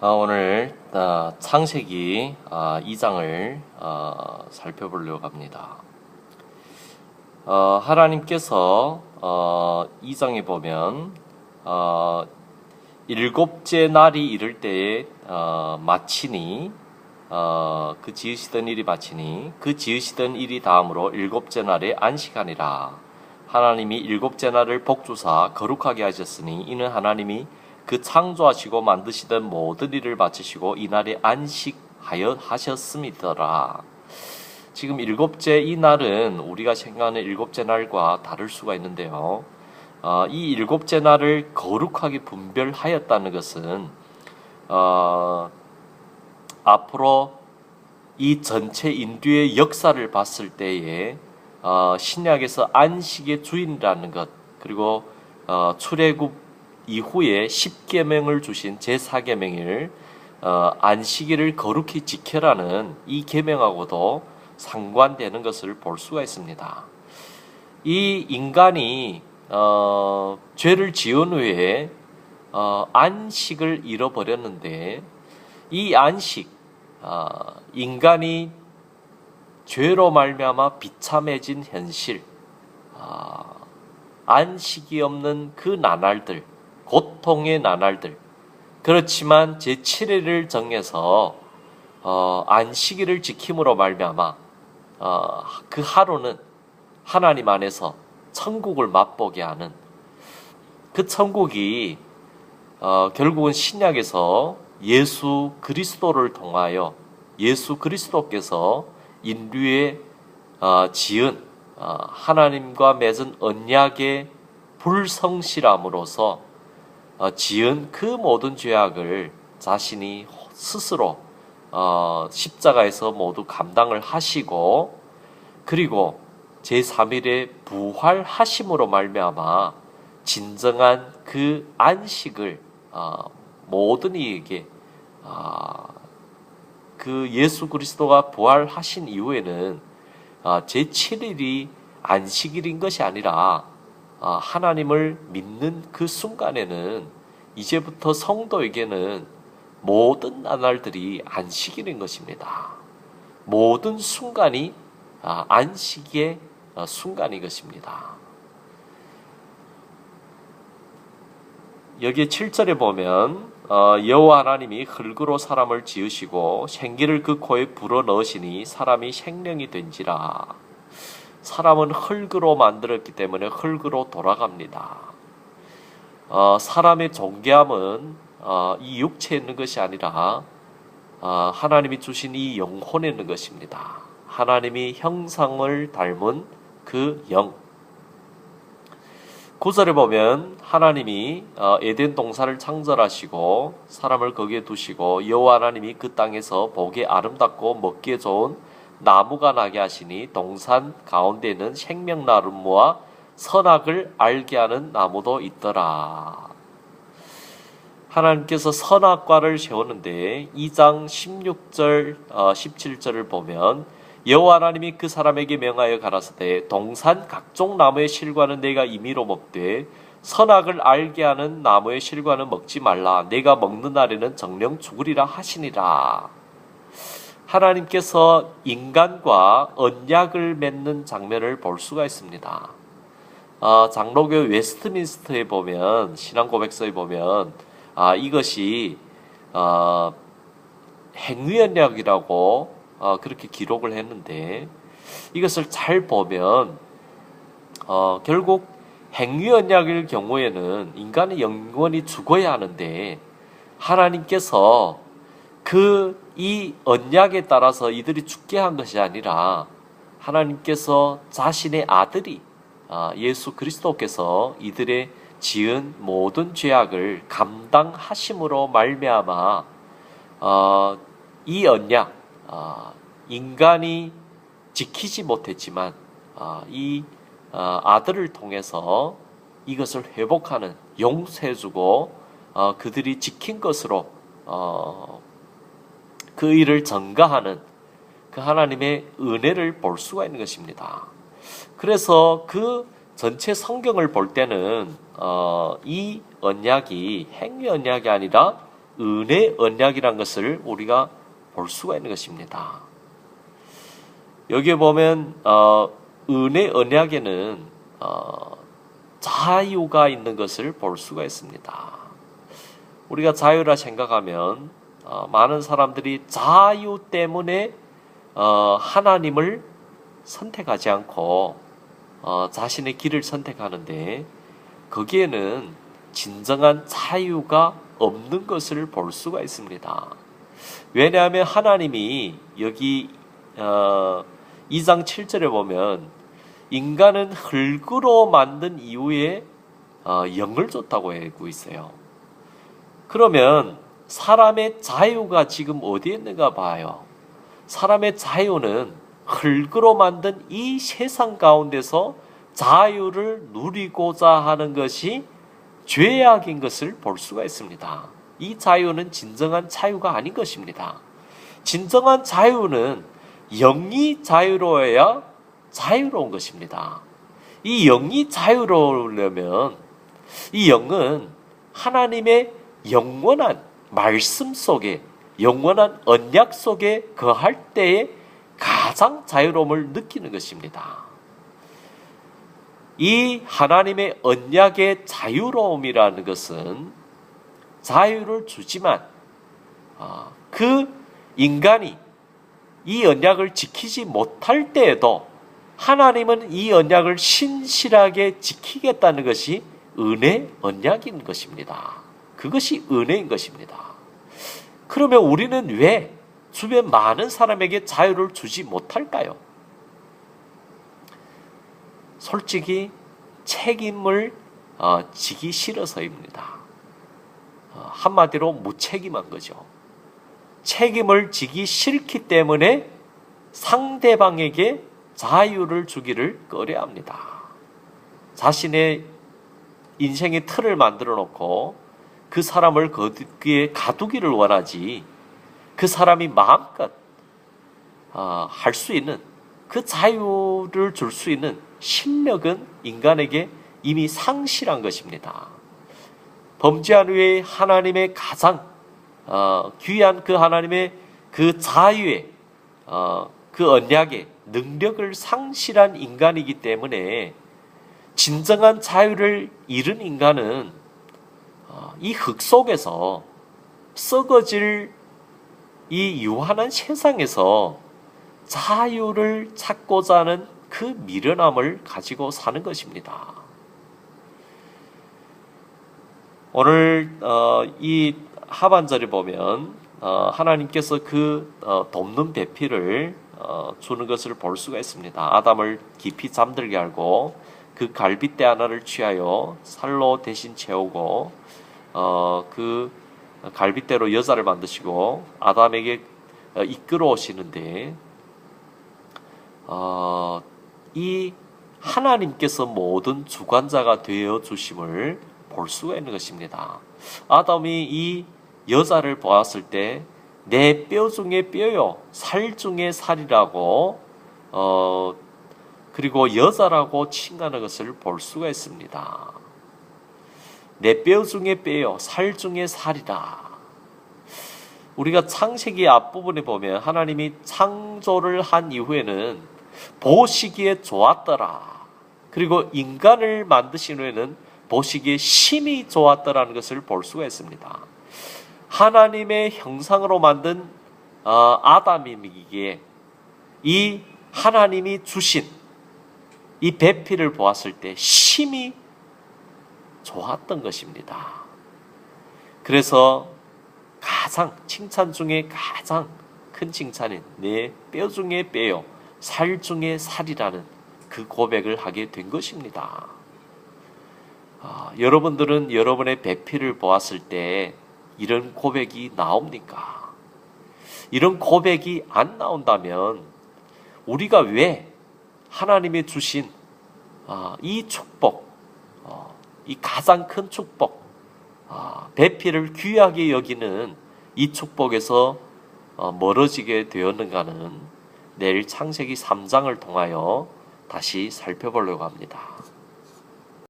오늘 창세기 2장을 살펴보려고 합니다. 하나님께서 2장에 보면 일곱째 날이 이를 때에 마치니 그 지으시던 일이 마치니 그 지으시던 일이 다음으로 일곱째 날에 안식하니라. 하나님이 일곱째 날을 복주사 거룩하게 하셨으니 이는 하나님이 그 창조하시고 만드시던 모든 일을 마치시고 이날에 안식하여 하셨음이더라. 지금 일곱째 이 날은 우리가 생각하는 일곱째 날과 다를 수가 있는데요. 이 일곱째 날을 거룩하게 분별하였다는 것은 앞으로 이 전체 인류의 역사를 봤을 때에 신약에서 안식의 주인이라는 것, 그리고 출애굽 이후에 10계명을 주신 제4계명일 안식일을 거룩히 지켜라는 이 계명하고도 상관되는 것을 볼 수가 있습니다. 이 인간이 죄를 지은 후에 안식을 잃어버렸는데, 이 안식, 인간이 죄로 말미암아 비참해진 현실, 안식이 없는 그 나날들, 고통의 나날들, 그렇지만 제7일을 정해서 안식일을 지킴으로 말미암아 그 하루는 하나님 안에서 천국을 맛보게 하는 그 천국이 결국은 신약에서 예수 그리스도를 통하여 예수 그리스도께서 인류에 지은 하나님과 맺은 언약의 불성실함으로써 지은 그 모든 죄악을 자신이 스스로 십자가에서 모두 감당을 하시고, 그리고 제3일에 부활하심으로 말미암아 진정한 그 안식을 모든 이에게 그 예수 그리스도가 부활하신 이후에는 제7일이 안식일인 것이 아니라 하나님을 믿는 그 순간에는 이제부터 성도에게는 모든 나날들이 안식일인 것입니다. 모든 순간이 안식의 순간인 것입니다. 여기 7절에 보면 여호와 하나님이 흙으로 사람을 지으시고 생기를 그 코에 불어넣으시니 사람이 생명이 된지라. 사람은 흙으로 만들었기 때문에 흙으로 돌아갑니다. 사람의 존귀함은 이 육체에 있는 것이 아니라 하나님이 주신 이 영혼에 있는 것입니다. 하나님이 형상을 닮은 그 영. 9절에 보면 하나님이 에덴 동산을 창설하시고 사람을 거기에 두시고 여호와 하나님이 그 땅에서 보기에 아름답고 먹기에 좋은 나무가 나게 하시니 동산 가운데에는 생명나무와 선악을 알게 하는 나무도 있더라. 하나님께서 선악과를 세우는데 2장 16절 17절을 보면 여호와 하나님이 그 사람에게 명하여 가라사대 동산 각종 나무의 실과는 내가 임의로 먹되 선악을 알게 하는 나무의 실과는 먹지 말라. 내가 먹는 날에는 정령 죽으리라 하시니라. 하나님께서 인간과 언약을 맺는 장면을 볼 수가 있습니다. 장로교 웨스트민스터에 보면, 신앙고백서에 보면 이것이 행위언약이라고 그렇게 기록을 했는데, 이것을 잘 보면 결국 행위언약일 경우에는 인간의 영원히 죽어야 하는데, 하나님께서 이 언약에 따라서 이들이 죽게 한 것이 아니라 하나님께서 자신의 아들이 예수 그리스도께서 이들의 지은 모든 죄악을 감당하심으로 말미암아 이 언약, 인간이 지키지 못했지만 이 아들을 통해서 이것을 회복하는, 용서해주고 그들이 지킨 것으로 그 일을 전가하는 그 하나님의 은혜를 볼 수가 있는 것입니다. 그래서 그 전체 성경을 볼 때는 이 언약이 행위 언약이 아니라 은혜 언약이라는 것을 우리가 볼 수가 있는 것입니다. 여기에 보면 은혜 언약에는 자유가 있는 것을 볼 수가 있습니다. 우리가 자유라 생각하면 많은 사람들이 자유 때문에 하나님을 선택하지 않고 자신의 길을 선택하는데 거기에는 진정한 자유가 없는 것을 볼 수가 있습니다. 왜냐하면 하나님이 여기 2장 7절에 보면 인간은 흙으로 만든 이후에 영을 줬다고 하고 있어요. 그러면 사람의 자유가 지금 어디에 있는가 봐요. 사람의 자유는 흙으로 만든 이 세상 가운데서 자유를 누리고자 하는 것이 죄악인 것을 볼 수가 있습니다. 이 자유는 진정한 자유가 아닌 것입니다. 진정한 자유는 영이 자유로워야 자유로운 것입니다. 이 영이 자유로우려면 이 영은 하나님의 영원한 말씀 속에 영원한 언약 속에 거할 때에 가장 자유로움을 느끼는 것입니다. 이 하나님의 언약의 자유로움이라는 것은 자유를 주지만 그 인간이 이 언약을 지키지 못할 때에도 하나님은 이 언약을 신실하게 지키겠다는 것이 은혜 언약인 것입니다. 그것이 은혜인 것입니다. 그러면 우리는 왜 주변 많은 사람에게 자유를 주지 못할까요? 솔직히 책임을 지기 싫어서입니다. 한마디로 무책임한 거죠. 책임을 지기 싫기 때문에 상대방에게 자유를 주기를 꺼려합니다. 자신의 인생의 틀을 만들어 놓고 그 사람을 거기에 가두기를 원하지 그 사람이 마음껏 할 수 있는 그 자유를 줄 수 있는 실력은 인간에게 이미 상실한 것입니다. 범죄한 후에 하나님의 가장 귀한 그 하나님의 그 자유의 그 언약의 능력을 상실한 인간이기 때문에 진정한 자유를 잃은 인간은 이 흙 속에서 썩어질 이 유한한 세상에서 자유를 찾고자 하는 그 미련함을 가지고 사는 것입니다. 오늘 이 하반절에 보면 하나님께서 그 돕는 배필을 주는 것을 볼 수가 있습니다. 아담을 깊이 잠들게 하고 그 갈빗대 하나를 취하여 살로 대신 채우고 그 갈빗대로 여자를 만드시고 아담에게 이끌어 오시는데 이 하나님께서 모든 주관자가 되어 주심을 볼 수가 있는 것입니다. 아담이 이 여자를 보았을 때 내 뼈 중에 뼈요 살 중에 살이라고 그리고 여자라고 칭하는 것을 볼 수가 있습니다. 내 뼈 중에 뼈요 살 중에 살이라. 우리가 창세기 앞부분에 보면 하나님이 창조를 한 이후에는 보시기에 좋았더라. 그리고 인간을 만드신 후에는 보시기에 심히 좋았더라는 것을 볼 수가 있습니다. 하나님의 형상으로 만든 아담이기에 이 하나님이 주신 이 배필을 보았을 때 심히 좋았던 것입니다. 그래서 가장 칭찬 중에 가장 큰 칭찬인 내 뼈 중에 뼈요 살 중에 살이라는 그 고백을 하게 된 것입니다. 여러분들은 여러분의 배필을 보았을 때 이런 고백이 나옵니까? 이런 고백이 안 나온다면 우리가 왜 하나님이 주신 이 축복, 이 가장 큰 축복, 배필을 귀하게 여기는 이 축복에서 멀어지게 되었는가는 내일 창세기 3장을 통하여 다시 살펴보려고 합니다.